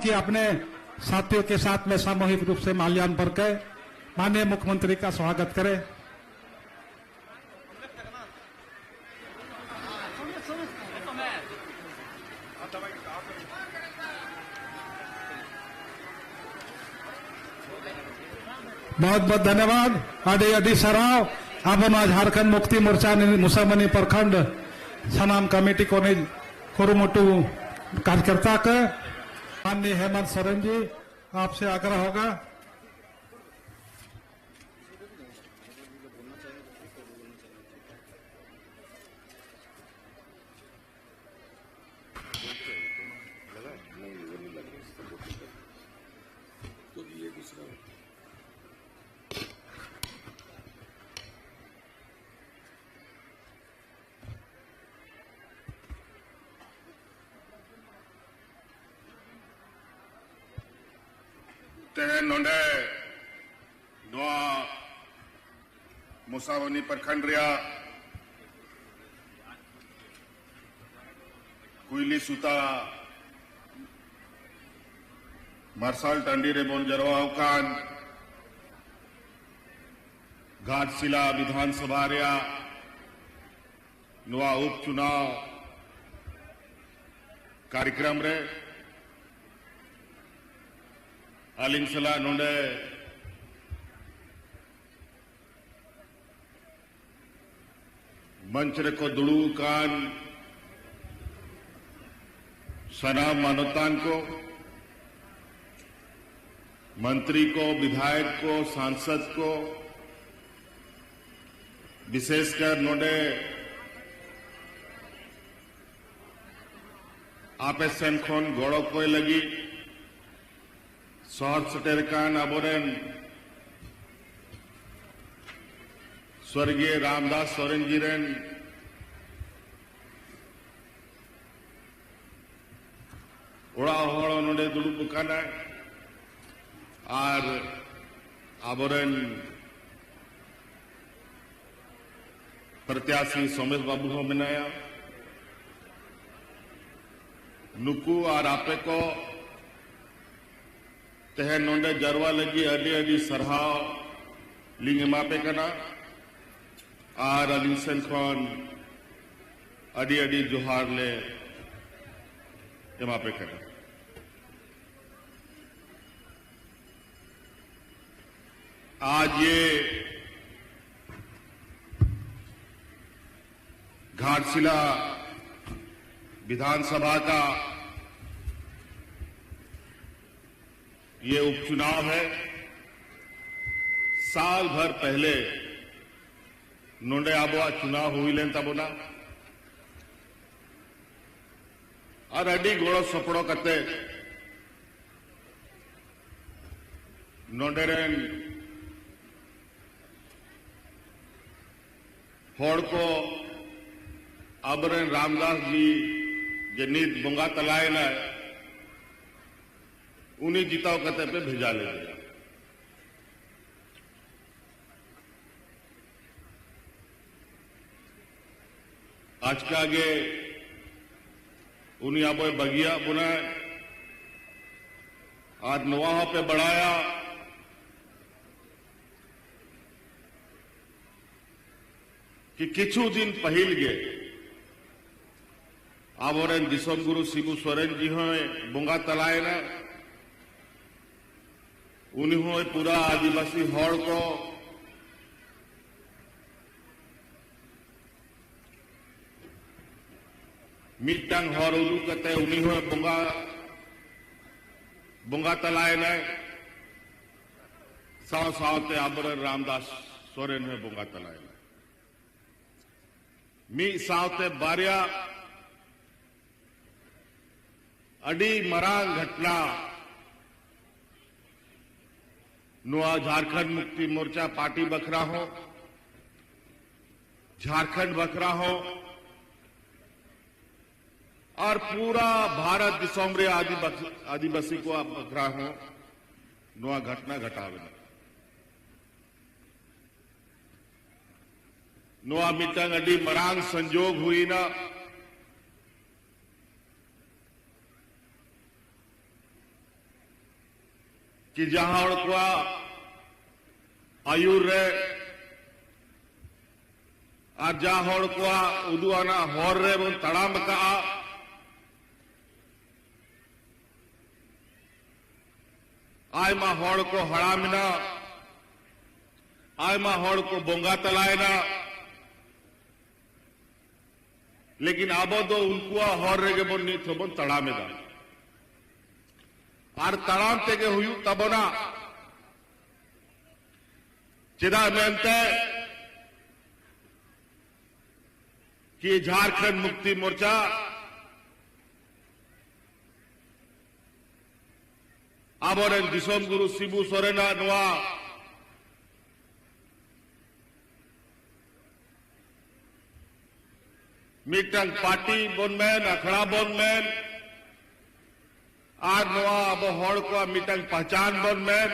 कि अपने साथियों के साथ में सामूहिक रूप से माल्यार्पण कर माननीय मुख्यमंत्री का स्वागत करें। बहुत बहुत धन्यवाद। आदि आदि सराव आपना झारखंड मुक्ति मोर्चा मुसामनी प्रखंड सनाम कमेटी को खुरुमुटु कार्यकर्ता का माननीय हेमंत सोरेन जी आपसे आग्रह होगा। तेहन नोंडे नोआ मुसावनी प्रखंड रिया कुइली सुता मार्शल टंडी रे बोन जरवाओ कान घाटशिला विधानसभा रिया नोआ उपचुनाव कार्यक्रम रे आलिंग सला नोंडे मंच को दुड़ू कान सनाम मानवतान को मंत्री को विधायक को सांसद को विशेषकर नोंडे आपे सेन खोन गोड़ो कोई लगी शहर सटेरकान अबोरेन स्वर्गीय रामदास सोरेन जी रेन ओड़ा होड़ नोडे दुड़ुब काना और अबोरेन प्रत्याशी सोमेश बाबू हो मिनाया नुकू और आपे को तेहे नोंडे जरवा लगी अडी अडी सरहाव लिंग एमापे कना और अलिंग सेन खोन अडी अडी जोहार ले एमापे कना। आज ये घाटशिला विधानसभा का ये उपचुनाव है। साल भर पहले नोंडे आबोआ चुनाव हुई लेन तबोना और अडी गोड़ो सपड़ो कते नोंडे रेन होड़ को अबरेन रामदास जी जे नीत बोंगा तलाए ना उन्हीं जीताओ कते पे भेजा ले गया। आज के आगे उन्हीं आबो बगिया बुना आज नवाह पे बढ़ाया कि किछु दिन पहिल गे आबोरेन दिसम गुरु शिबू सोरेन जी हो बोंगा तलाए ना उन्हीं पूरा आदिवासी हड़ को मिट्टांग हर उदू कते उन्हीं बोंगा तलाए ना साव सावते आबोरेन रामदास सोरेन है बोंगा तलाए ना मी सावते बारिया अडी मरांग घटना नुआ झारखंड मुक्ति मोर्चा पार्टी बखरा हो झारखंड बखरा हो और पूरा भारत दिसोमरे आदिवासी को आप बखरा हो नुआ घटना घटावे नुआ मिटंग अडी मरांग संजोग हुई ना कि जहां हड़ को आयुर रे और जहां हड़ को उदुआना हर रे बन तड़ाम का आयमा हड़ को हड़ामिना आयमा हड़ को बोंगा तलायना लेकिन अब दो उनको हर रेगे बन नीत बन तड़ामेदा और तड़ाम तेगे हुई तबना चेदा मेनते कि झारखंड मुक्ति मोर्चा आबोरेन दिसोम गुरु शिबू सोरेना नवा मिटंग पार्टी बनमेन अखड़ा बनमेन और नवा अब हड़ को मिटंग पहचान बनमेन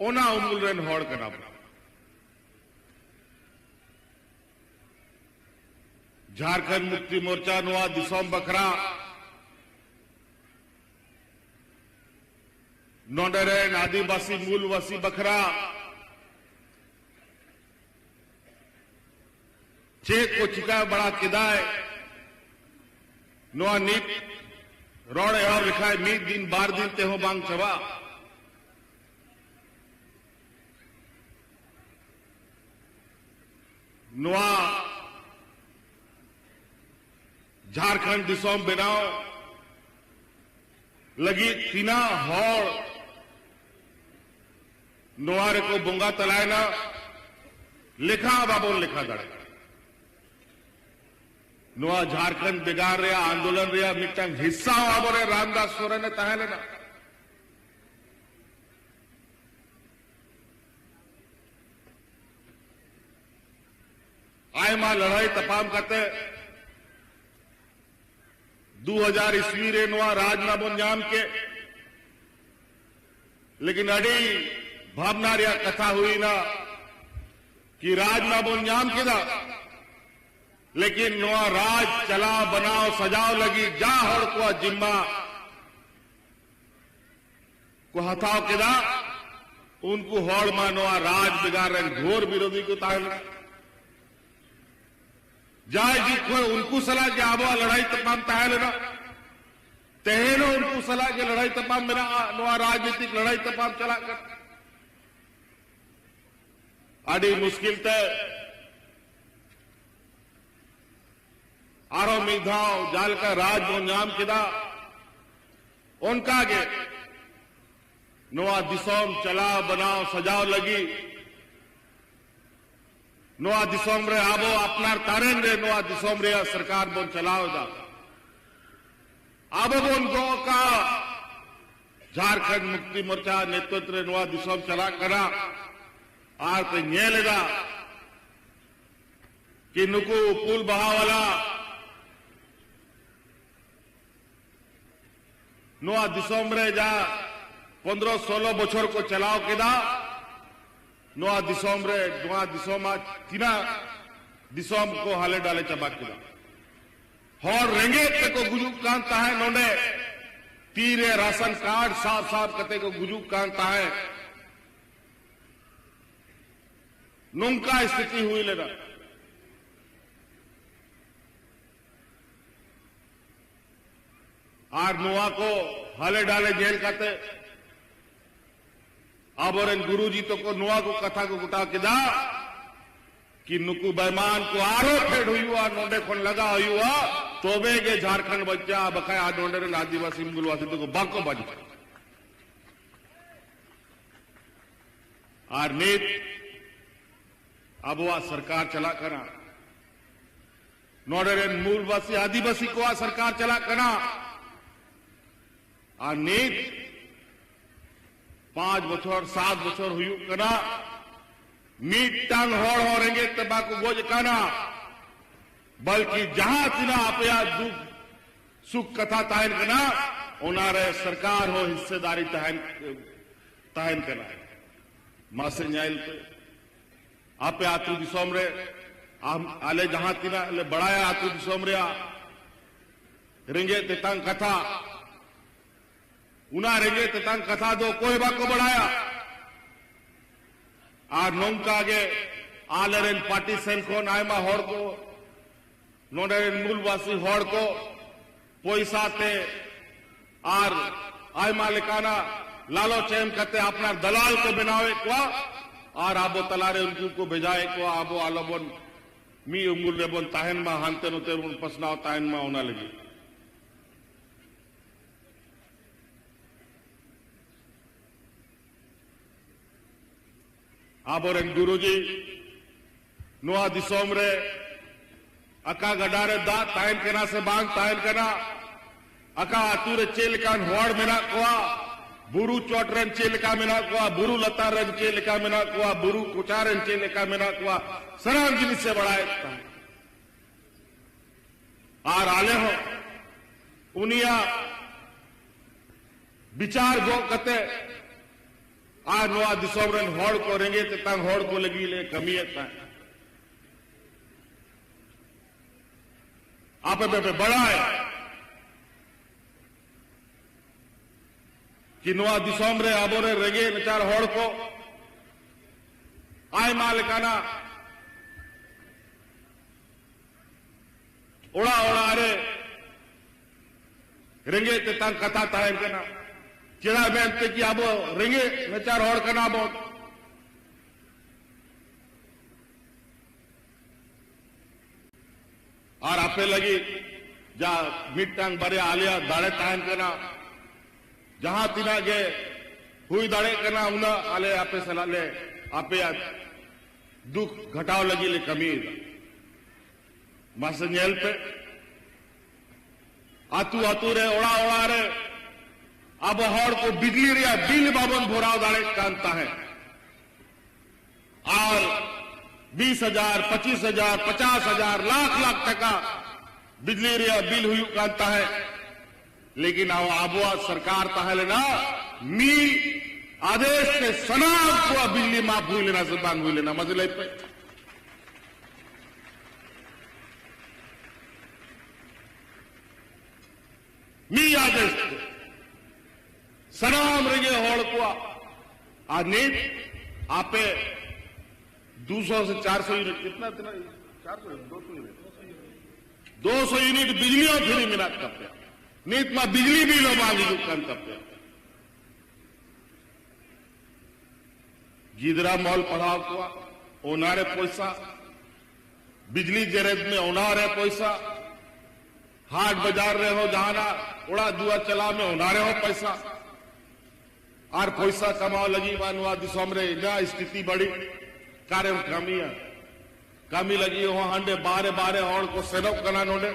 ओना उमुल रेन हड़ कना झारखंड मुक्ति मोर्चा नवा दिसोम बखरा नोडरेन आदिवासी मूलवासी बखरा चेक को चिका बड़ा किदाय नोआ नीट रोड एवं लिखा मीत दिन बार दिन ते हो बांग चबा नोआ झारखंड दिसोम बनाओ लगी तीना हौड़ नोआरे को बोंगा तलायना लिखा बाबोल लिखा दड़े नोआ झारखंड बिगाड़ रहा आंदोलन रहा मिटंग हिस्सा आबोरे रामदास सोरेन ने तहे लेना आयमा लड़ाई तपाम करते 2000 ईस्वी रे नोआ राजना बोन जाम के लेकिन अड़ी भावना रिया कथा हुई ना कि राजना बोन जाम के दा लेकिन नोआ राज चला बनाओ सजाओ लगी जा हड़ को जिम्मा को हथाओ के दा उनको हड़ मा नोआ राज बिगाड़ रहे घोर विरोधी को ताहल जाए जी को उनको सलाह के आबो लड़ाई तमाम ताहल ना तहेनो उनको सलाह के लड़ाई तमाम मेरा नोआ राजनीतिक लड़ाई तमाम चला कर आड़ी मुश्किल ते आरो मिधाओ जाल का राज बोंजाम किदा उनका गे नोआ दिसोम चला बनाओ सजाओ लगी नोआ दिसोम रे आबो अपना तारेन रे नोआ दिसोम रे सरकार बोन चलाओ दा आबो बोन गो का झारखंड मुक्ति मोर्चा नेतृत्व रे नोआ दिसोम चला करा आर पे ᱧᱮᱞᱮᱫᱟ कि नुकु पुल बहावाला नोआ दिसोम रे जा 15-16 बछर को चलाओ केदा नोआ दिसोम रे नोआ दिसोम तीना दिसोम को हाले डाले चबा केदा हर रेंगेट को गुजुक कांता है नोने तीरे राशन कार्ड साफ साफ कते को गुजुक कांता है नोंका स्थिति हुई लेना आर नोआ को हाले डाले जेल काते आबोरेन गुरुजी तो को नोआ को कथा को गुटा किदा कि नुकु बेमान को आरो फेड हुई हुआ नोडे खोन लगा हुई हुआ तोबे के झारखंड बच्चा बकाया नोडे रे आदिवासी मुगलवासी तो को बाको बाजी आर नीत अब वह सरकार चला करा नोडे रे मूलवासी आदिवासी को आ सरकार चला करा आ नीत 5 बछर 7 बछर हुई कना मीटांग हड़ होरेंगे तबाकू गोज काना बल्कि जहां तिना अपया दुख सुख कथा ताहन कना उनारे सरकार हो हिस्सेदारी ताहन कना मासे न्यायल पे आपे आतु दिसोम रे आले जहां तिना ले बड़ाया आतु दिसोम रे रेंगे तेतांग कथा उना रेंगे ततान कथा दो कोई बाको बढ़ाया और नौका गे आलरेन पार्टी सेल को नायमा हॉर को नोडेन मूलवासी हॉर को पैसा ते और आयमा लेकाना लालो चेम करते अपना दलाल को बनावे को और आबो तलारे उनको को भेजाए को आबो आलोबन मी उंगुल रेबन ताहन मा हानते नो तेरुन पसनाव ताहन मा होना लगी आबोरेन गुरुजी नुआ दिसोम रे अका गडारे दा ताहन केना से बांग ताहन केना अका आतुरे चेलकान होड़ मेना कोआ बुरु चोटरन चेलका मेना कोआ बुरु लतारन चेलका मेना कोआ बुरु कुचारन चेलका मेना कोआ सराम जिनिस से बढ़ाए आर आले हो उनिया विचार गो कते आ नोआ दिसोमरन होड़ को रेंगे तंग होड़ को लगी ले कमियत आप पे बड़ा है कि नोआ दिसोम रे आबोरे रेंगे नचार होड़ को आय मालिकाना ओड़ा ओड़ा अरे रेंगे तंग कथा ताहन केना चिड़ा में कि आबो रेंगे नचार होड़ कना बो और आपे लगी जा मिट्टांग बरे आलिया दाड़े ताहन कना जहां तिना गे हुई दाड़े कना उना आले आपे सला ले आपे दुख घटाव लगी ले कमी मासंजेल पे आतू आतू रे ओड़ा ओड़ा रे अब हर को बिजली रिया बिल बाबन भोराव दाड़े कानता है और 20,000, 25,000, 50,000 लाख लाख टका बिजली रिया बिल हुई कानता है लेकिन आबुआ सरकार ताहले ना मी आदेश के सनाब को बिजली माफ हुई लेना जबान हुई लेना मजले पे मी आदेश सनाम रेंगे होड़ को आज नीट आपे 200 से 400 यूनिट कितना 400 200 यूनिट बिजली और फ्री मिला कप्या नीत में बिजली भी लो मांगी दुकान कप्या गिदरा मॉल पढ़ाव को ओनारे पैसा बिजली जरेद में ओनारे पैसा हाट बाजार रहे हो जहाना उड़ा दुआ चला में ओनारे हो पैसा और पैसा कमाओ लगी मानवा दिसोम रे ना स्थिति बड़ी कार्य कमी लगी हो हांडे बारे बारे और को सेनप कना नोडे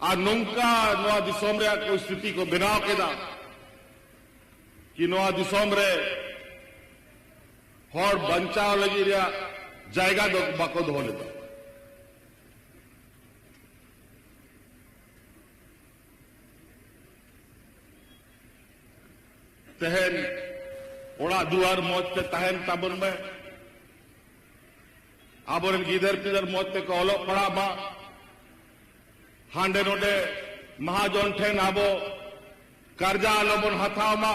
आ नौका नोआ दिसोम रे कोई स्थिति को बिना केदा कि नोआ दिसोम रे होड़ बंचाव लगी रिया जायगा दो बाको धो लेता तहन ओड़ा दुआर मौत पे तहन ताबन में आबोरन गिदर पिदर मौत पे कहलो पड़ा बा हांडे नोडे महाजन ठेन आबो कर्जा लोबन हथाव मा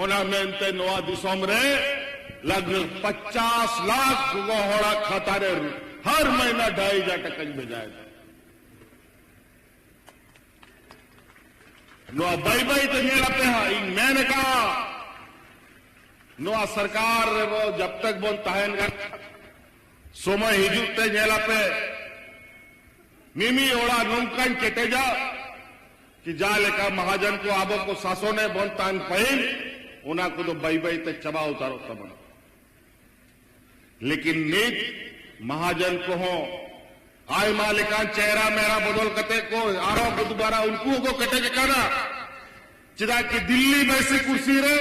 ओना मेनते नोआ दिसोम रे लगभग 50 लाख गो होड़ा खाता रे हर महीना 2,500 टका भेजाए नोआ बाई बाई तो ये लगते हैं मैंने कहा नोआ सरकार वो जब तक बोल ताहन समय हिजुते नेला पे मिमी ओड़ा नौकन केटे जा कि जा लेका महाजन को आबो को सासों ने बोल तान पहिल उना को तो बाई बाई तक चबा उतारो तब लेकिन नीत महाजन को हो आय मालिकान चेहरा मेरा बदल कते को आरो को दोबारा उनको को कटे के कहना चिदा कि दिल्ली में से कुर्सी रे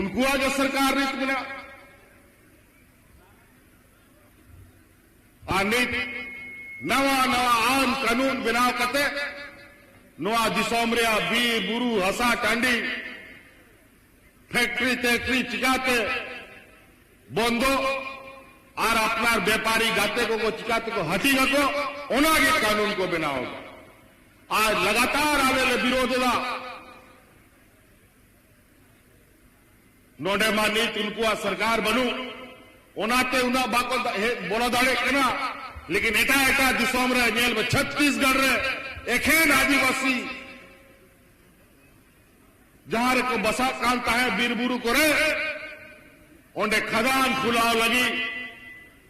उनको आज सरकार रीत मिला नीत नवा नवा आम कानून बनाव कते नवा दिसोम रे बीर बुरु हसा टांडी फैक्ट्री तैक्ट्री चिकाते बंदो और अपना व्यापारी गाते को चिकाते को हटी को ओना के कानून को बनाओ आज लगातार आने विरोधदा नोडे मा नीत उनको आ सरकार बनू ओनाते उना बाको बोला दाड़े कना लेकिन एटा एटा दिसोम रे नेल में छत्तीसगढ़ रे एखेन आदिवासी जहां को बसा कांता है बीरबुरु करे ओंडे खदान खुलाव लगी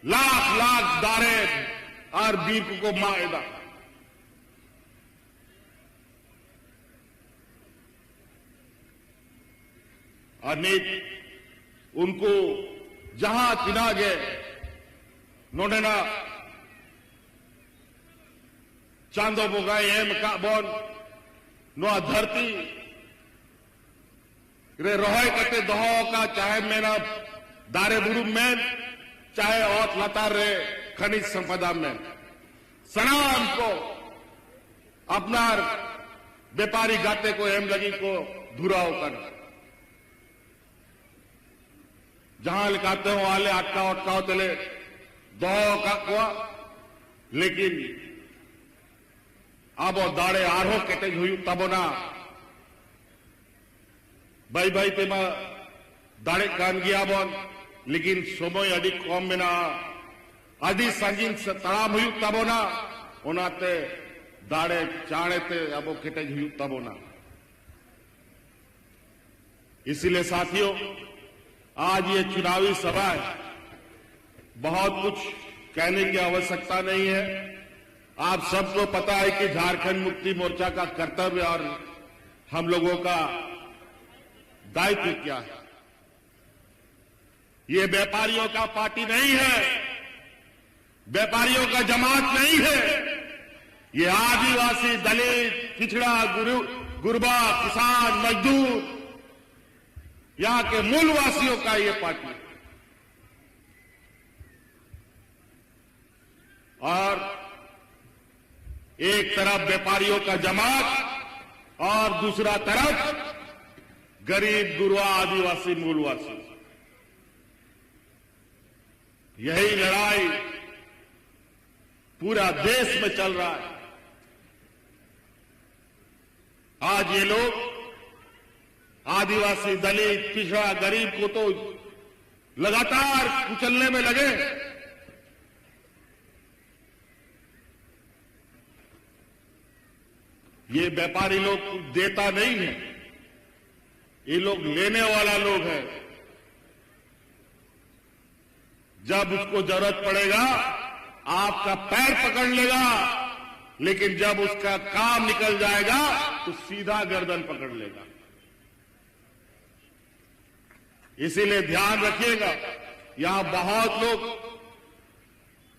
लाख लाख दारे और बीर को माएदा और नीत उनको जहां तिना गए नोडेना चांदो बोगाई एम का बोन नो धरती रे रोहय कते दहो का चाहे मेना दारे बुरु में चाहे औत लतार रे खनिज संपदा में सनाम को अपना व्यापारी गाते को एम लगी को धुराव कर जहां लिखाते हो आले अटकाओ अटकाओ चले दो का कुआ लेकिन अब दाड़े आरो केटे हुई तबोना भाई भाई तेमा दाड़े कान गया बोन लेकिन समय अड़ी कम में ना अड़ी संगीन तड़ाम हुई तबोना ओनाते दाड़े चाणे ते अब केटे हुई तबोना इसीलिए साथियों आज ये चुनावी सभा है बहुत कुछ कहने की आवश्यकता नहीं है आप सबको पता है कि झारखंड मुक्ति मोर्चा का कर्तव्य और हम लोगों का दायित्व क्या है ये व्यापारियों का पार्टी नहीं है व्यापारियों का जमात नहीं है ये आदिवासी दलित पिछड़ा गुरबा किसान मजदूर यहां के मूलवासियों का ये पार्टी और एक तरफ व्यापारियों का जमात और दूसरा तरफ गरीब गुरबा आदिवासी मूलवासी यही लड़ाई पूरा देश में चल रहा है आज ये लोग आदिवासी दलित पिछड़ा गरीब को तो लगातार कुचलने में लगे ये व्यापारी लोग देता नहीं है ये लोग लेने वाला लोग है जब उसको जरूरत पड़ेगा आपका पैर पकड़ लेगा लेकिन जब उसका काम निकल जाएगा तो सीधा गर्दन पकड़ लेगा इसीलिए ध्यान रखिएगा यहां बहुत लोग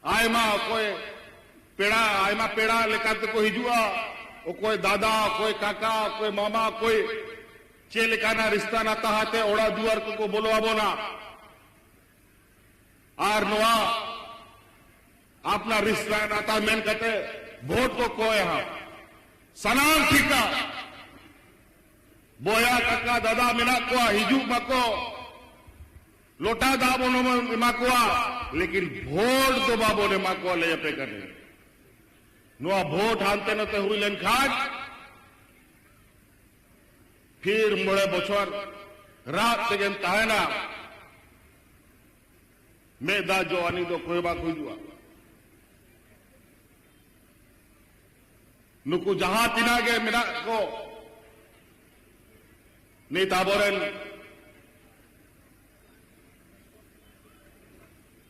आयमा कोई पेड़ा आयमा पेड़ा लेकर को हिजुआ वो कोई दादा कोई काका कोई मामा कोई चे लेकाना रिश्ता नाता हाथे ओड़ा दुआर को बोलवा बोना और नोआ अपना रिश्ता नाता मेन कहते वोट को कोई यहां सनाम ठीका बोया काका दादा मिना को हिजू मको लोटा दाबो ने माकुआ लेकिन वोट दो बाबो ने माकुआ ले पे करने नुआ वोट हानते नते हुई लेन खाट फिर मुड़े बछर रात तेगेन ताहेना मेदा जो आनी दो कोई बा कोई जुआ नुकु जहां तिना गे मिना को नेताबोरन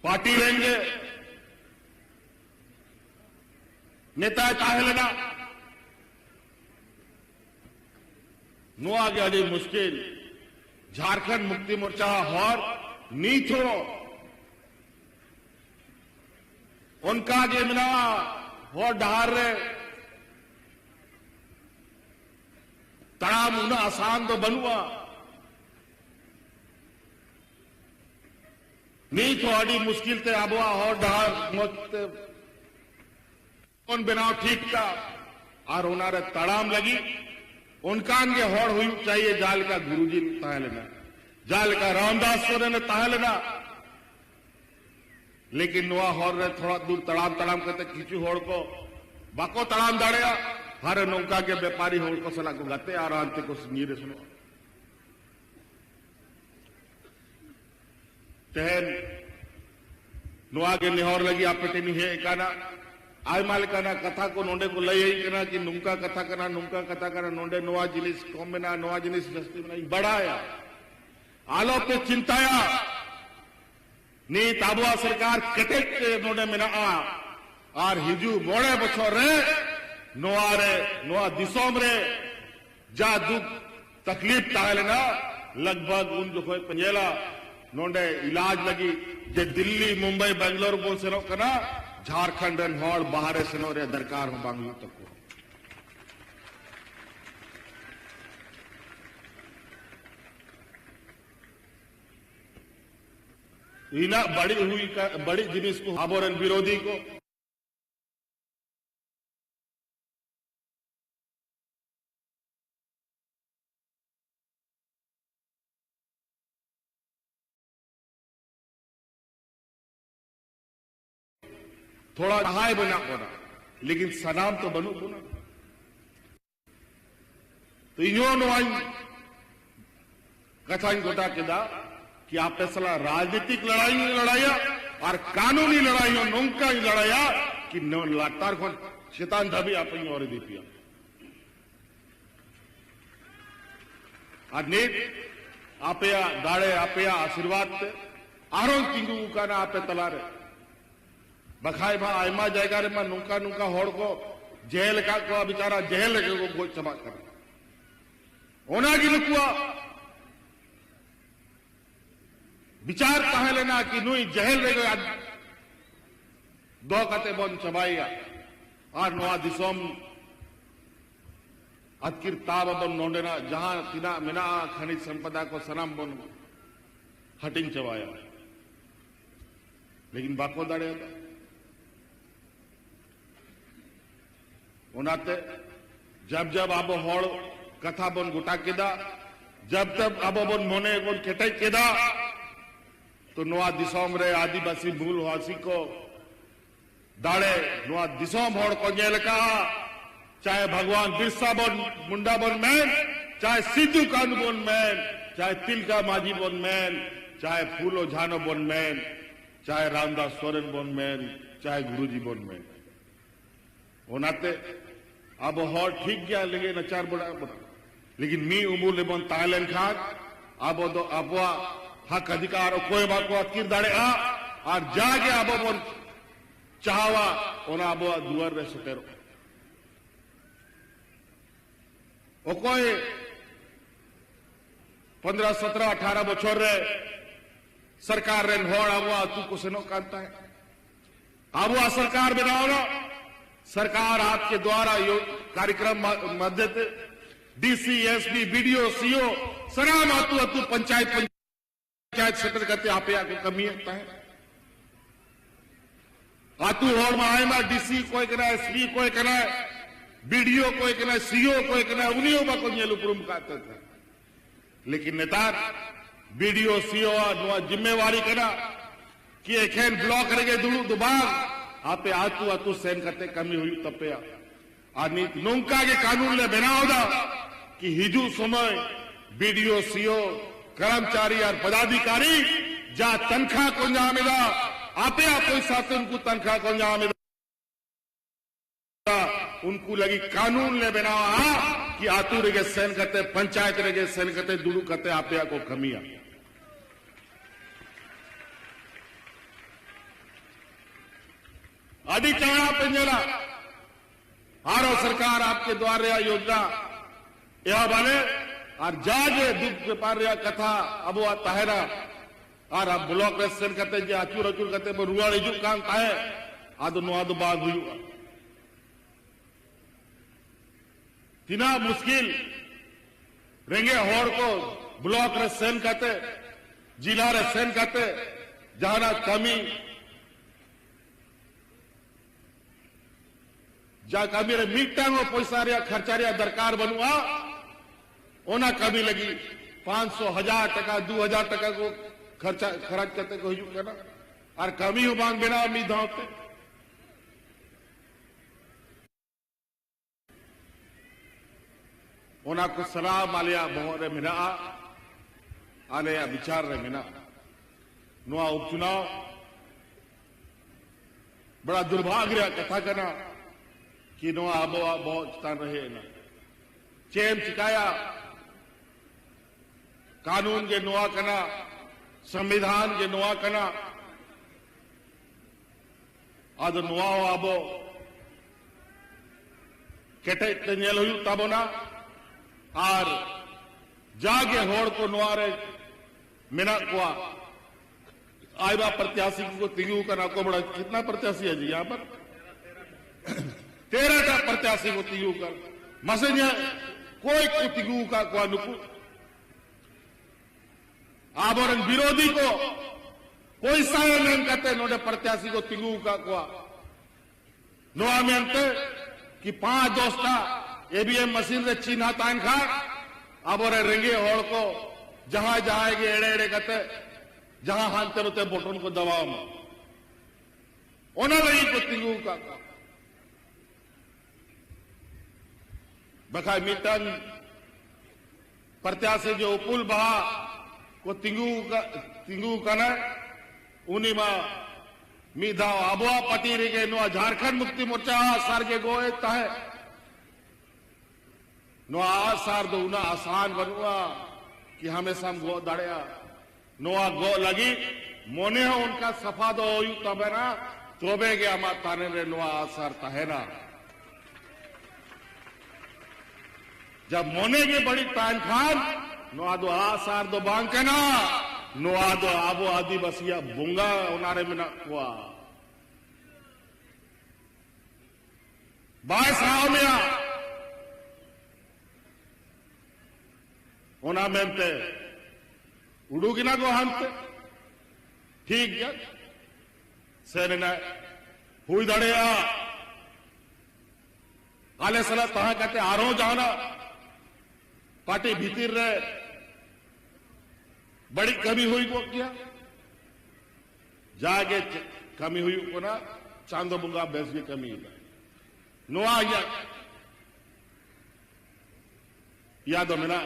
पार्टी लेंगे नेता ताहेलेना नो आगे अड़ी मुश्किल झारखंड मुक्ति मोर्चा हर नीथो उनका जे मिला हो डहार रे तड़ाम उन्हें आसान तो बनुआ नीच अड़ी मुश्किल ते आबुआ हो डहार मत कौन बनाओ ठीक था और उन्हारे तड़ाम लगी उनका अंगे होड़ हुई चाहिए जाल का गुरुजी ने तहा लेना जाल का रामदास सोरे ने तहा लेना लेकिन नुआ होड़ रे थोड़ा दूर तड़ाम तड़ाम करते खींचू होड़ को बाको तड़ाम दाड़ेगा हर नौका के व्यापारी हो को सला को गाते आ रहा अंत को नीरे सुनो तेहन नुआ के निहोर लगी आपटे नहीं है काना आयमाल काना कथा को नोंडे को लई कना कि नुंका कथा कना नोंडे नुआ जिनिस कोमेना नुआ जिनिस जस्ती में बढ़ाया आलो पे चिंताया नी ताबुआ सरकार कटेक नोंडे मेना आर हिजू मोड़े बछोर रे नुआ दिसोम रे जा दुख तकलीफ ताहलेना लगभग उन जो कोई पंजेला नोंडे इलाज लगी जे दिल्ली मुंबई बेंगलोर बोल से कना झारखंड रन हॉल बाहर से नो रे दरकार हो बांग्लू तक को इना बड़ी जिनिस को आबोरन विरोधी को थोड़ा सहाय बना होना लेकिन सनाम तो बनू पुना तो इन्होंने कथा गोटा केदा कि आप फैसला राजनीतिक लड़ाइया और कानूनी लड़ाइयों नौका लड़ाया कि लातार को शैतान धबी आप और दी पिया और नेट आपया दाड़े आपया आशीर्वाद आरोन तिंगू का ना आपे तलारे बखाई भा आयमा जाएगा रे मैं नुका होड़ को जेल का को बेचारा जेल को गोच चबा कर होना की नुकुआ विचार कहा लेना कि नुई जहल रे दो कते बन चबाइया और नुआ दिसोम अतकिर ताब बन नोंडेना जहां तिना मिना खनिज संपदा को सनाम बन हटिंग चबाया लेकिन बाको दाड़े उनाते जब जब अब होड़ कथा बन गुटा केदा जब तब अब बन मोने बन केटे केदा तो नुआ दिसोम रे आदिवासी मूल वासी को दाड़े नुआ दिसोम होड़ को जेल का चाहे भगवान बिरसा बन मुंडा बन मैन चाहे सिद्धू कानू बन मैन चाहे तिलका माझी बन मैन चाहे फूलो झानो बन मैन चाहे रामदास सोरेन बन मैन चाहे गुरुजी बन मैन ओनाते अब हॉर ठीक गया लगे नचार बड़ा लेकिन मी उमूल बन ताइलैंड खान अब तो अबवा हक अधिकार कोई बात को अकीर दाड़े और जाके अब बन चाहवा ओना अब दुआर रे सटेरो ओ कोई 15, 17, 18 बछर रे सरकार रे हॉर अब तू को सेनो कांता है अब सरकार बनाओ सरकार आपके द्वारा कार्यक्रम मध्य डीसी एसपी बीडीओ सीओ सराम आतु पंचायत क्षेत्र करते आप को कमी है आतु होड़ में आए ना डीसी कोई करा एसपी कोई करा बीडीओ कोई करा सीओ कोई करा उन्हीं को उपरूम करते थे लेकिन नेता बीडीओ सीओ जिम्मेवारी करा कि एक ब्लॉक रहे दुड़ू दुबाग आपे आतु सहन करते कमी हुई तपे आनी नौका के कानून ले बनाओ दा कि हिजू समय बीडीओ सीओ कर्मचारी और पदाधिकारी जा तनख्वाह को जामेदा आपे कोई साथ उनको तनख्वाह को जामेदा उनको लगी कानून ले बनाओ कि आतु रगे सहन करते पंचायत रगे सहन करते दुड़ू करते आपे को कमिया अभी चाणा पंजला आरो सरकार आपके द्वारा योजना यह बने और जागे दुख व्यापार कथा अब ताहरा और अब ब्लॉक रेस्टन करते जे अचूर करते रुआ हिजू काम ताहे आदो नुआदो बाग हुई तिना मुश्किल रेंगे होड़ को ब्लॉक रेस्टन करते जिला रेस्टन करते जहां कमी जा कभी मीटांग पैसा खर्चा दरकार बनुआ ओना कभी लगी 500, 1000 टका 2000 टका को खर्चा खर्च करते को हिजू करना और कमी हो मांग बिना उम्मीद होते ओना को सलाम आलिया बहुत रे मिना आलिया विचार रे मिना नोआ उपचुनाव बड़ा दुर्भाग्य कथा करना कि नोआ आबोआ बहुत चितान रहे ना चेम चिकाया कानून के नोआ करना संविधान के नोआ करना आदो नोआ आबो केटे तेल हुई ताबोना और जागे होड़ को नोआरे मिना कुआ आयबा प्रत्याशी को तिगू करना को बड़ा कितना प्रत्याशी है जी यहाँ पर 13 प्रत्याशी को तिगू कर मसन्या कोई को तिगू का कुआ नुकु आबोरन विरोधी को कोई साया नहीं करते नोडे प्रत्याशी को तिगू का कुआ नोआ में अंत कि 5 दोस्ता एबीएम मशीन रे चीना तान खा आबोरे रेंगे होड़ को जहां जाएंगे एड़े एड़े करते जहां हानते रहते बोटन को दबाव में ओना लगी को तिंगू का बखा मीटन प्रत्याशी जो उपुल बहा को तिंगू का ना उन्हीं में मीधा आबुआ पटी रे के नुआ झारखंड मुक्ति मोर्चा सार के गोए ताहे नुआ सार दो उना आसान बनवा कि हमेशा हम गो दाड़िया नोआ गो लगी मोने हो उनका सफा दो तब है ना तोबे गया मा ताने रे नोआ आसार ताहेना जब मोने के बड़ी तान खान नोआ दो आसार दो बांग के ना नोआ दो आबो आदि बसिया बुंगा उनारे में ना हुआ बाय साव में ओना मेमते उड़ूगिना को हंते ठीक है सेना हुई दड़िया आले सला तहा कहते आरो जाना पार्टी भीतर रे बड़ी कमी हुई को किया जागे कमी हुई को ना चांदो बुंगा बेस की कमी नुआ याद हो मिना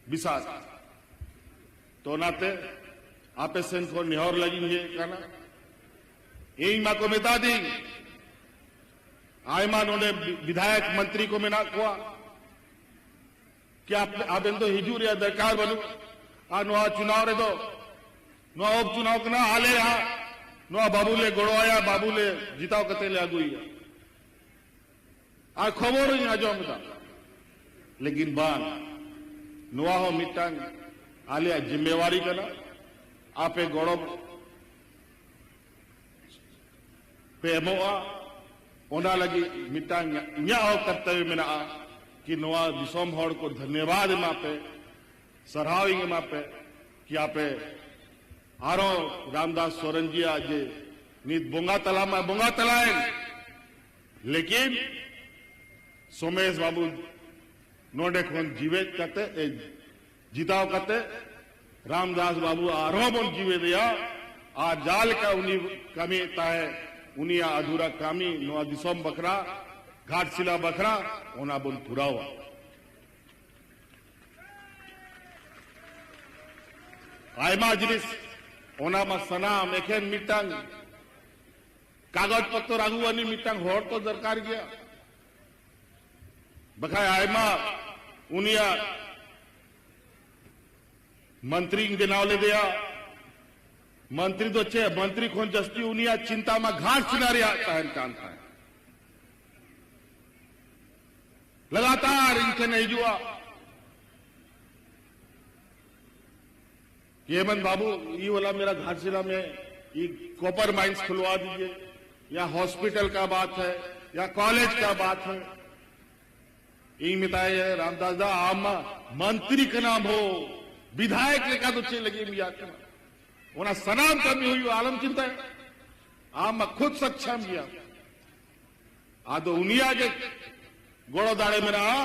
विशाल तो नाते आपे सेन को निहर लगी है कहना यही मां को मिता दी आय मां उन्होंने विधायक मंत्री को मिना हुआ कि आप इन तो हिजूर या दरकार बनू आ नुआ चुनाव रे दो नुआ उप चुनाव करना आले रहा नुआ बाबूले गोड़वाया बाबूले जीताओ कते ले आगुई आ खबर ही आजो मिता लेकिन बान नुआ हो मिटांग आलिया जिम्मेवारी करना आपे गौरव पे मोआ ओना लगी मिटांग हो कर्तव्य में ना कि नुआ दिसोम होड़ को धन्यवाद मापे सराहवी मापे कि आपे आरो रामदास सोरंजिया जे नीत बोंगा तला में बोंगा तलाएं लेकिन सोमेश बाबू नोडे खोन जीवित करते जीताओ करते रामदास बाबू आरोपन जीवे दिया आ जाल का उन्हीं कमी ताए उन्हीं अधूरा कामी नुआ दिसोम बकरा घाटशिला बकरा ओना बुन थुरावा आयमा जिनिस ओना मा सनाम एखेन मिटांग कागज पत्तर आगुवानी मिटांग होड़ तो दरकार गया बखाय आयमा उनिया मंत्री के नाव ले दिया मंत्री तो चे मंत्री खोन जस्ती उनिया चिंता में घाट चिनारिया कहन कान था लगातार इनके नहीं जुआ हेमंत बाबू ये वाला मेरा घाटशिला में ये कॉपर माइंस खुलवा दीजिए या हॉस्पिटल का बात है या कॉलेज का बात है यही मिताए रामदास दा आमा मंत्री का नाम हो विधायक लेका तो चे लगी मिया उना सनाम कमी हुई आलम चिंता है आमा खुद सक्षम किया आदो उनिया के गोड़ो दाड़े में रहा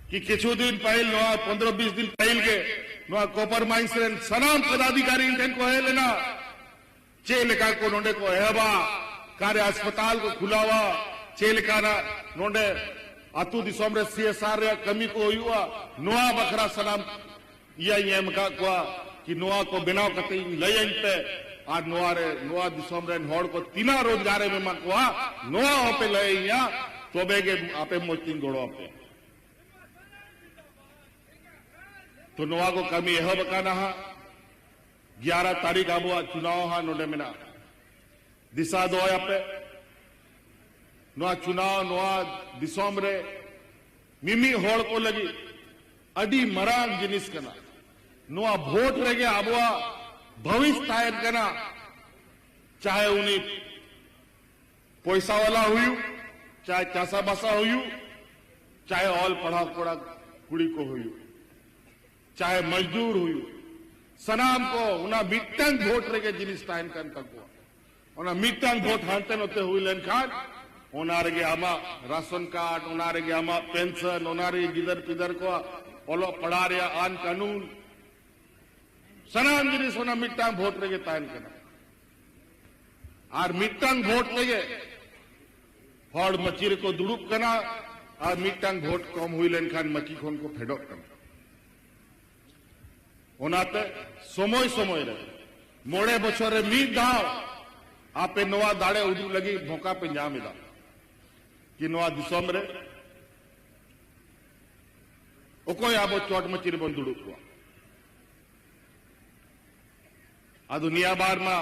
कि किछु दिन पहल नुआ 15-20 दिन पहल के नुआ कॉपर माइंस सनाम पदाधिकारी इनटेन को है लेना चे लेका को नोडे को है बा कार्य अस्पताल को खुलावा चे लेका ना नोडे अतु दिसोम रे CSR रे कमी को हुआ नोआ बखरा सनाम या एम का कि नोआ को बनाव कते लयन पे आज नोआ दिसोम रे हॉड़ को तीना रोजगार में मा को नोआ पे लया तोबे के आपे मोतिन गोड़ो पे तो नोआ को कमी यह बकाना 11 तारीख अब चुनाव हाँ नोडे मेना दिशा दो पे नोआ चुनाव नोआ दिसोम रे मिमी होड़ को लगी अडी मरान जिनिस कना नोआ वोट रेगे अब भविष्य तायर कना चाहे उन्हीं पैसा वाला हुई चाहे चासा बासा हुई चाहे ऑल पढ़ा पढ़ा कुड़ी को हुई चाहे मजदूर हुई सनाम को उना मिट्टन वोट रेगे जिनिस तायर कन तक उना मिट्टन वोट हानते नोते हुई लेन खान ओनारे आमा राशन कार्ड ओनारे आमा पेंशन ओनारे गिदर पिदर को ओलो पढ़ा रे आन कानून सनाम जिनिस ओना मिट्टन वोट रेगे तायर कना और मिट्टन वोट रेगे हॉड़ मचीर को दुड़ुब कना और मिट्टन वोट कम हुई लेन खान मची खोन को फेडोक कना ओनाते समय समय रे मोड़े बछर रे मी दाव आपे नोआ दाड़े उदू लगी भोका पे जामिदा कि नोआ दिसोम रे ओकोय आबो चोट मचीर बन दुड़ुब को आ दुनिया बार मा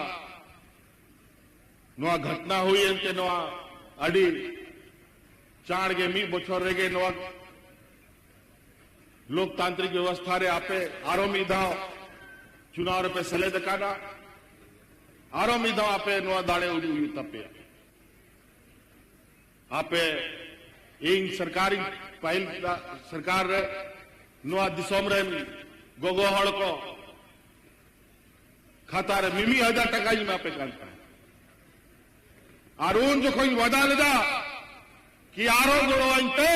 नोआ घटना हुई एंते नोआ अड़ी चाण गे मी बछर रेगे नोआ लोकतांत्रिक व्यवस्था रे आपे आरो मीधाव चुनाव पे सले दकाना आरो मीधाव आपे नोआ दाड़े उड़ी हुई तपे आपे इन सरकारी पहल सरकार रे नोआ दिसोम रे गोगो हड़ को खाता रे मिमी 1000 टका ही मापे कांता है आरून जो कोई वदा लेदा कि आरो गोड़ो अंते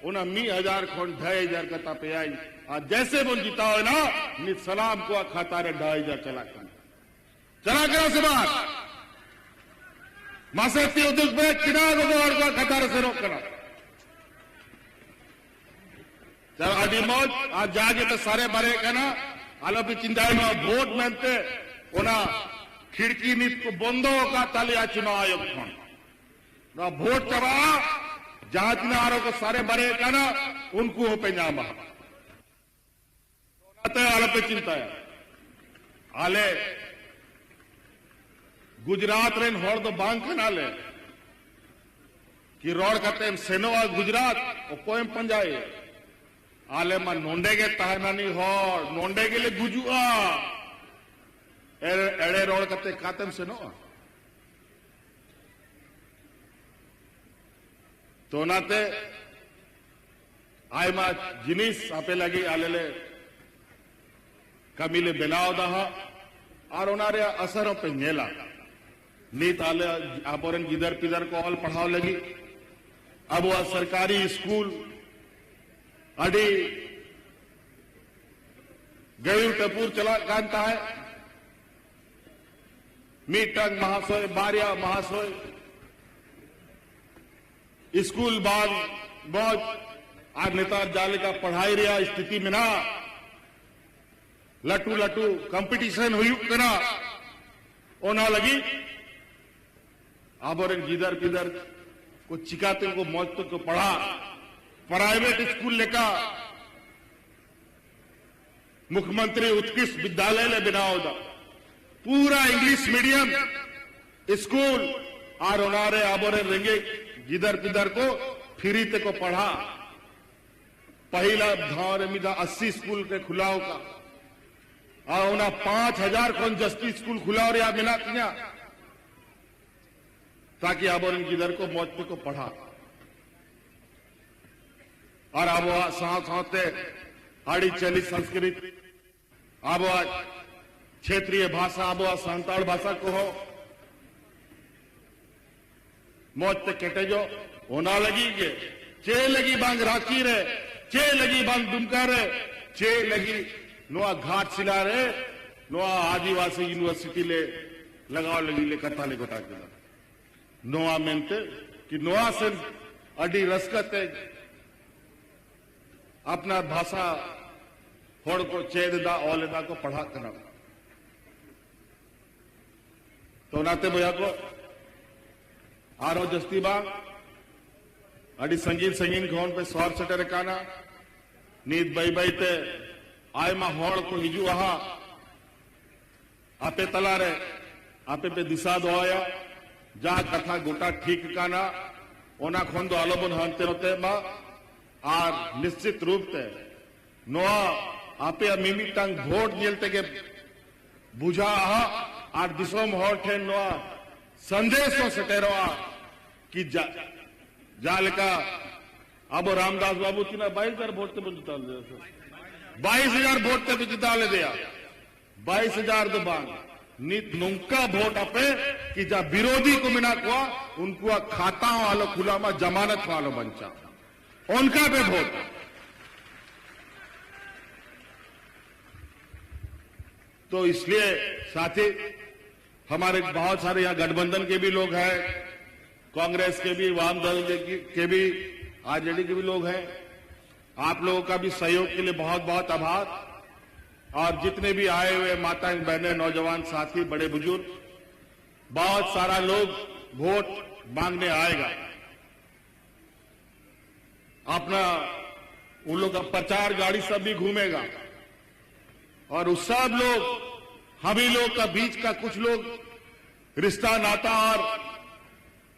उना 1000 खोन 2500 कता पे आई आज जैसे बोल जीता हो ना नि सलाम को खाता रे 2500 चला करा से बात मासेती उद्योग पे किना गोड़ को खाता रे से रोक करा चल आदि मौज आज जागे तो सारे बारे कना आलो भी चिंता है वोट मानते उना खिड़की नीत को बंदो का ताले आ चुनाव आयोग खोन ना वोट चबा जहां तीन आरो को सारे बड़े का ना उनको हो पे जामा आलो पे चिंता है आले गुजरात रेन होड़ दो बांग के नाले कि रोड कहते सेनोवा गुजरात और पोएम पंजाए आले मा नोंडे के तहनानी होड़ नोंडे के लिए गुजुआ एड़े रोड कहते कातम सेनोवा तो नाते आय मा जिनिस आपे लगी आलेले कमीले बेलाव दहा और उनारे असरों पे नेला नीत आले आपोरन गिदर पिदर को ऑल पढ़ाव लगी अब वह सरकारी स्कूल अड़ी गयूर टपूर चला कांता है मीटंग महाशय बारिया महाशय स्कूल बाग बहुत आज नेता जाले का पढ़ाई रहा स्थिति में ना लटू लटू कंपटीशन हुई कना ओना लगी आबोरे गिदर पिदर को चिकाते को मौत को पढ़ा प्राइवेट स्कूल लेका मुख्यमंत्री उत्कृष्ट विद्यालय ले बनाओ दा पूरा इंग्लिश मीडियम स्कूल और उनारे आबोरे रेंगे गिदर पिदर को फ्री ते को पढ़ा पहला धार मिदा 80 स्कूल के खुलाओ का और उना 5000 कौन जस्ती स्कूल खुलाओ रे बिना किया ताकि आबोरन गिदर को मौत को पढ़ा और अब साथ साथे आड़ी चली संस्कृत अब क्षेत्रीय भाषा अब संताल भाषा को हो मौत केटे जो होना लगी के चे लगी बांग रांची रे चे लगी बांग दुमका रे चे लगी नोआ घाट सिला रे नोआ आदिवासी यूनिवर्सिटी ले लगाओ लगी ले कथा ले गोटा के नोआ मेनते कि नोआ से अडी रसकते अपना भाषा होड़ को चेददा ओलेदा को पढ़ा करना तो नाते भैया को आरो जस्तीबा अडी संगीन संगीन खोन पे स्वार सटे काना नीत बई बई ते आयमा होड़ को हिजू आहा आपे तलारे आपे पे दिशा दोया जा कथा गोटा ठीक काना ओना खोन दो आलोबन हंते होते मा आर निश्चित रूप ते नोआ आपे मिमी टंग वोट नियलते के बुझा आहा आर दिसोम होठे नोआ संदेशो सटेरोआ कि जालिका अब रामदास बाबू तीना 22,000 वोट ते बुझता ले 22,000 वोट ते बुझता ले दिया 22,000 दबान नित नुंका वोट अपे कि जा विरोधी को मिना को उनको खाता वालो खुला में जमानत वालो बंचा उनका पे वोट तो इसलिए साथी हमारे बहुत सारे यहां गठबंधन के भी लोग हैं, कांग्रेस के भी, वाम दल के भी, आरजेडी के भी लोग हैं। आप लोगों का भी सहयोग के लिए बहुत बहुत आभार। और जितने भी आए हुए माताएं बहनें नौजवान साथी बड़े बुजुर्ग बहुत सारा लोग वोट मांगने आएगा। अपना उन लोग का प्रचार गाड़ी सब भी घूमेगा और उस सब लोग हम ही लोग का बीच का कुछ लोग रिश्ता नाता और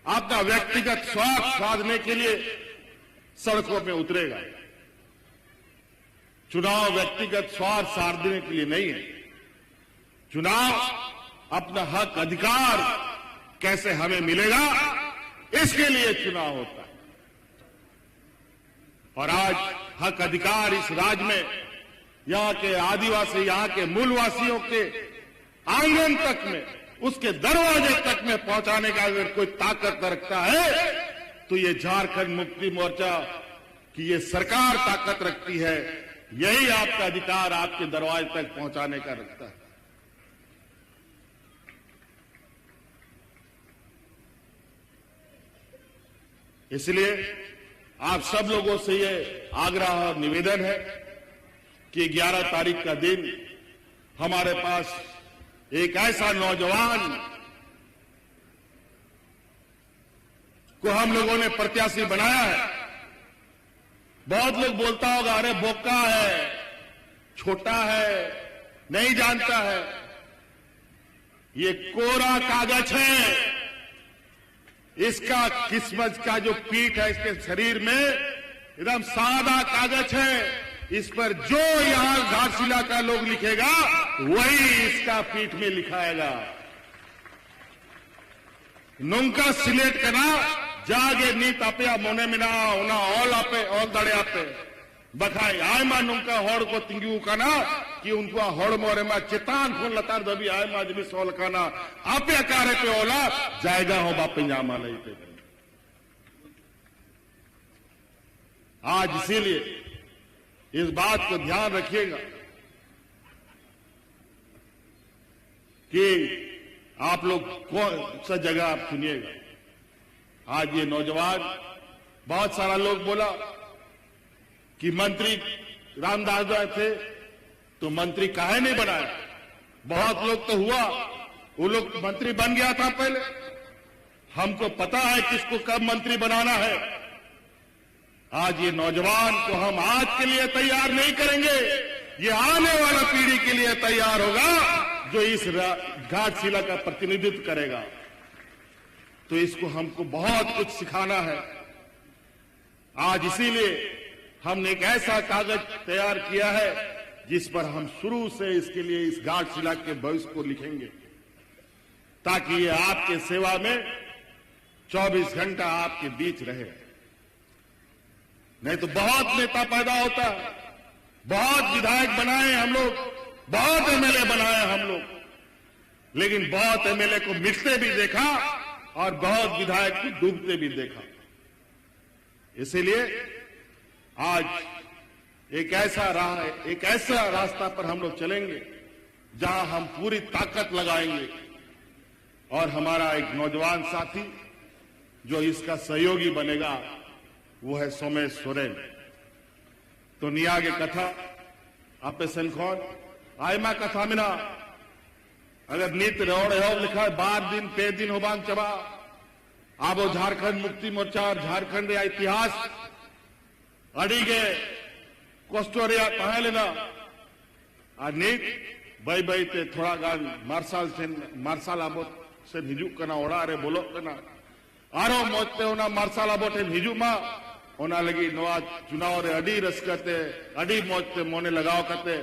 अपना व्यक्तिगत स्वार्थ साधने के लिए सड़कों में उतरेगा। चुनाव व्यक्तिगत स्वार्थ साधने के लिए नहीं है। चुनाव अपना हक अधिकार कैसे हमें मिलेगा इसके लिए चुनाव होता है। और आज हक अधिकार इस राज्य में यहां के आदिवासी, यहां के मूलवासियों के आंगन तक में, उसके दरवाजे तक में पहुंचाने का अगर कोई ताकत रखता है तो ये झारखंड मुक्ति मोर्चा की ये सरकार ताकत रखती है। यही आपका अधिकार आपके दरवाजे तक पहुंचाने का रखता है। इसलिए आप सब लोगों से ये आग्रह और निवेदन है कि 11 तारीख का दिन हमारे पास एक ऐसा नौजवान को हम लोगों ने प्रत्याशी बनाया है। बहुत लोग बोलता होगा अरे बोका है, छोटा है, नहीं जानता है। ये कोरा कागज है। इसका किस्मत का जो पीठ है इसके शरीर में एकदम सादा कागज है। इस पर जो यहां घाटशिला का लोग लिखेगा वही इसका पीठ में लिखाएगा। नुंका सिलेट करना जागे नीत आपे मोने मिना उना ऑल आपे ऑल दड़े आपे बखाई आय मा नुंका होड़ को तिंगू काना कि उनको होड़ मोरे मा चितान खून लतार दबी आय मा जमी सोल काना आपे अकारे पे ओला जाएगा हो बापे जामा नहीं पे। आज इसीलिए इस बात को ध्यान रखिएगा कि आप लोग कौन सा जगह आप चुनिएगा। आज ये नौजवान, बहुत सारा लोग बोला कि मंत्री रामदास थे तो मंत्री काहे नहीं बनाया। बहुत लोग तो हुआ, वो लोग मंत्री बन गया था पहले। हमको पता है किसको कब मंत्री बनाना है। आज ये नौजवान को हम आज के लिए तैयार नहीं करेंगे, ये आने वाला पीढ़ी के लिए तैयार होगा जो इस घाटशिला का प्रतिनिधित्व करेगा। तो इसको हमको बहुत कुछ सिखाना है। आज इसीलिए हमने एक ऐसा कागज तैयार किया है जिस पर हम शुरू से इसके लिए इस घाटशिला के भविष्य को लिखेंगे, ताकि ये आपके सेवा में 24 घंटा आपके बीच रहे। नहीं तो बहुत नेता पैदा होता है, बहुत विधायक बनाए हम लोग, बहुत एमएलए बनाए हम लोग, लेकिन बहुत एमएलए को मिटते भी देखा और बहुत विधायक को डूबते भी देखा। इसीलिए आज एक ऐसा रास्ता पर हम लोग चलेंगे जहां हम पूरी ताकत लगाएंगे। और हमारा एक नौजवान साथी जो इसका सहयोगी बनेगा वो है सोमेश सोरेन। तो निया के कथा आपे सेनखोन आयमा कथा मिना अगर नीत रोड हो लिखा 12 दिन 5 दिन होबान चबा आबो झारखंड मुक्ति मोर्चा और झारखंड रे इतिहास अड़ी के कोस्टोरिया कहा लेना आ नीत बाई बाई ते थोड़ा गान मार्शल आबो से हिजू कना ओड़ा रे बोलो कना आरो मोते ओना मार्शल आबो टे हिजू मा ओना लगी नवा चुनाव रे अड़ी रसकते अड़ी मोते मोने लगाव कते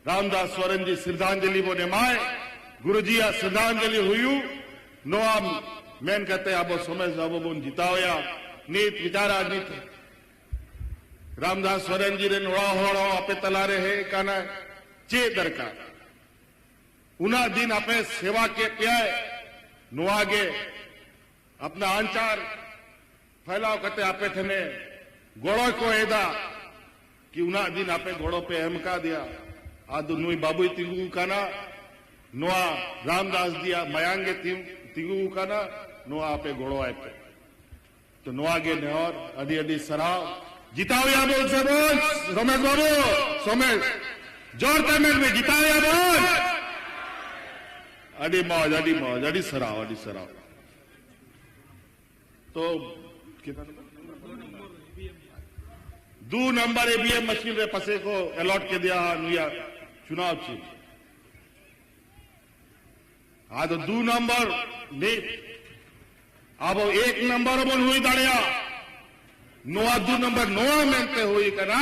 रामदास सोरेन जी श्रद्धांजलि बोने माए गुरुजी आ श्रद्धांजलि हुई नवा मेन कहते आबो सोमेश बाबू बोन जितावया नीत विचारा नीत रामदास सोरेन जी रे नोड़ा होड़ो आपे तलारे है काना चे दरकार उना दिन आपे सेवा के प्याय नुआगे अपना अंचार फैलाव करते आपे थने गोड़ो को एदा कि उना दिन आपे गोड़ो पे एमका दिया आदु नुई बाबू तिंगू काना नुआ रामदास दिया मयांगे तिंगू काना नुआ आपे गोड़ो आए पे तो नुआगे नेहर अडी अडी सराव जितावया बोल से बोल सोमेश बाबू सोमेश जोर तमिल में जितावया बोल अडी मौज अडी सराव तो कितना 2 नंबर ईवीएम मशीन रे पसे को अलॉट के दिया नुया चुनाव छी हाँ तो 2 नंबर ने अब 1 नंबर बन हुई दाड़िया नोआ 2 नंबर नोआ मेनते हुई कना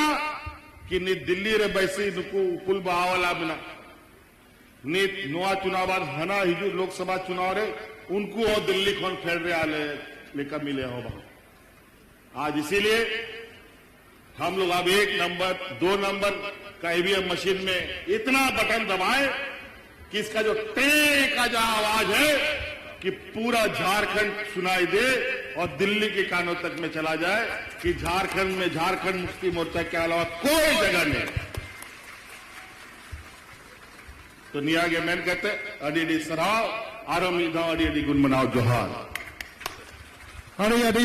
कि नी दिल्ली रे बैसी नुकु कुल बहावला बिना नी नोआ चुनाव हना हिजू लोकसभा चुनाव रे उनको और दिल्ली खोन फेर रे आले लेकर मिले हो आज इसीलिए हम लोग अब 1 नंबर 2 नंबर का ईवीएम मशीन में इतना बटन दबाए कि इसका जो टे का जो आवाज है कि पूरा झारखंड सुनाई दे और दिल्ली के कानों तक में चला जाए कि झारखंड में झारखंड मुक्ति मोर्चा के अलावा कोई जगह नहीं। तो नियागे मैन कहते अडी सराव आरम अडी गुनमनाव जोहार। अरे